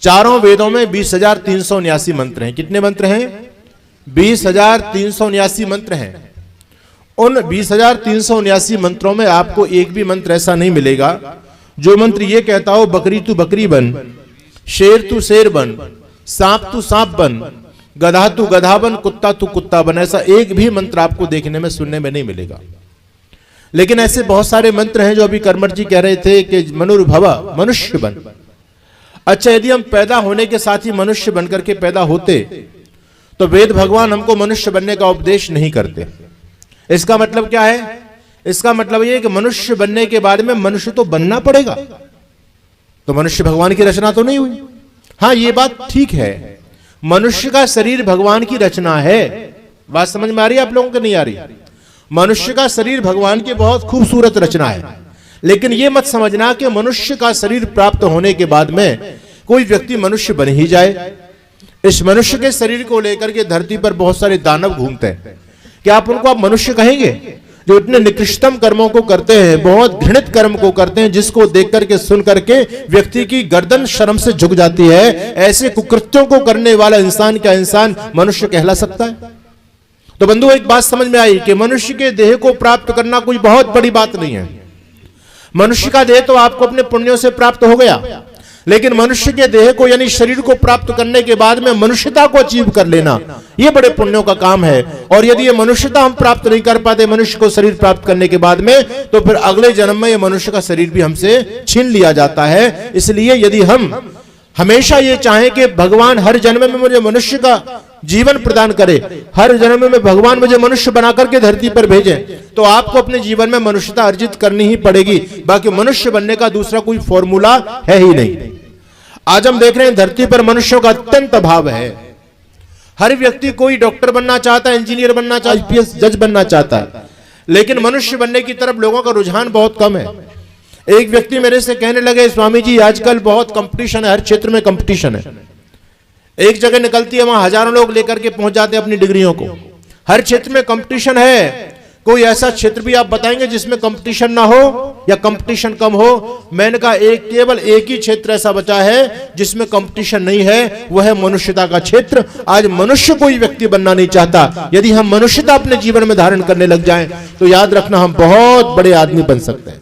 चारों वेदों में 20,379 मंत्र हैं। कितने मंत्र हैं? 20,379 मंत्र हैं। उन 20,379 मंत्रों में आपको एक भी मंत्र ऐसा नहीं मिलेगा जो मंत्र ये कहता हो बकरी तू बकरी बन, शेर तू शेर बन, सांप तू सांप बन, गधा तू गधा बन, कुत्ता तू कुत्ता बन। ऐसा एक भी मंत्र आपको देखने में सुनने में नहीं मिलेगा। लेकिन ऐसे बहुत सारे मंत्र हैं जो अभी कर्मठ जी कह रहे थे कि मनुर्भव, मनुष्य बन। अच्छा, यदि हम पैदा होने के साथ ही मनुष्य बनकर के पैदा होते तो वेद भगवान हमको मनुष्य बनने का उपदेश नहीं करते। इसका मतलब क्या है? इसका मतलब यह कि मनुष्य बनने के बाद में मनुष्य तो बनना पड़ेगा, तो मनुष्य भगवान की रचना तो नहीं हुई। हाँ, ये बात ठीक है, मनुष्य का शरीर भगवान की रचना है। बात समझ में आ रही है आप लोगों को? नहीं आ रही? मनुष्य का शरीर भगवान की बहुत खूबसूरत रचना है, लेकिन यह मत समझना कि मनुष्य का शरीर प्राप्त होने के बाद में कोई व्यक्ति मनुष्य बन ही जाए। इस मनुष्य के शरीर को लेकर के धरती पर बहुत सारे दानव घूमते हैं। क्या आप उनको आप मनुष्य कहेंगे? जो इतने निकृष्टतम कर्मों को करते हैं, बहुत घृणित कर्म को करते हैं, जिसको देख करके सुन करके व्यक्ति की गर्दन शर्म से झुक जाती है, ऐसे कुकृत्यों को करने वाला इंसान क्या इंसान मनुष्य कहला सकता है? तो बंधु, एक बात समझ में आई कि मनुष्य के देह को प्राप्त करना कोई बहुत बड़ी बात नहीं है। मनुष्य का देह तो आपको अपने पुण्यों से प्राप्त हो गया, लेकिन मनुष्य के देह को यानी शरीर को प्राप्त करने के बाद में मनुष्यता को अचीव कर लेना, यह बड़े पुण्यों का काम है। और यदि ये मनुष्यता हम प्राप्त नहीं कर पाते मनुष्य को शरीर प्राप्त करने के बाद में, तो फिर अगले जन्म में ये मनुष्य का शरीर भी हमसे छीन लिया जाता है। इसलिए यदि हम हमेशा ये चाहें कि भगवान हर जन्म में मुझे मनुष्य का जीवन प्रदान करे, हर जन्म में भगवान मुझे मनुष्य बनाकर के धरती पर भेजे, तो आपको अपने जीवन में मनुष्यता अर्जित करनी ही पड़ेगी। बाकी मनुष्य बनने का दूसरा कोई फॉर्मूला है ही नहीं। आज हम देख रहे हैं धरती पर मनुष्यों का अत्यंत अभाव है। हर व्यक्ति कोई डॉक्टर बनना चाहता है, इंजीनियर बनना चाहता है, आईपीएस जज बनना चाहता है, लेकिन मनुष्य बनने की तरफ लोगों का रुझान बहुत कम है। एक व्यक्ति मेरे से कहने लगे, स्वामी जी आजकल बहुत कंपटीशन है, हर क्षेत्र में कंपटीशन है। एक जगह निकलती है, वहां हजारों लोग लेकर के पहुंच जाते हैं अपनी डिग्रियों को। हर क्षेत्र में कंपटीशन है। कोई ऐसा क्षेत्र भी आप बताएंगे जिसमें कंपटीशन ना हो या कंपटीशन कम हो? मैंने कहा केवल एक ही क्षेत्र ऐसा बचा है जिसमें कंपटीशन नहीं है, वह है मनुष्यता का क्षेत्र। आज मनुष्य कोई व्यक्ति बनना नहीं चाहता। यदि हम मनुष्यता अपने जीवन में धारण करने लग जाएं तो याद रखना हम बहुत बड़े आदमी बन सकते हैं।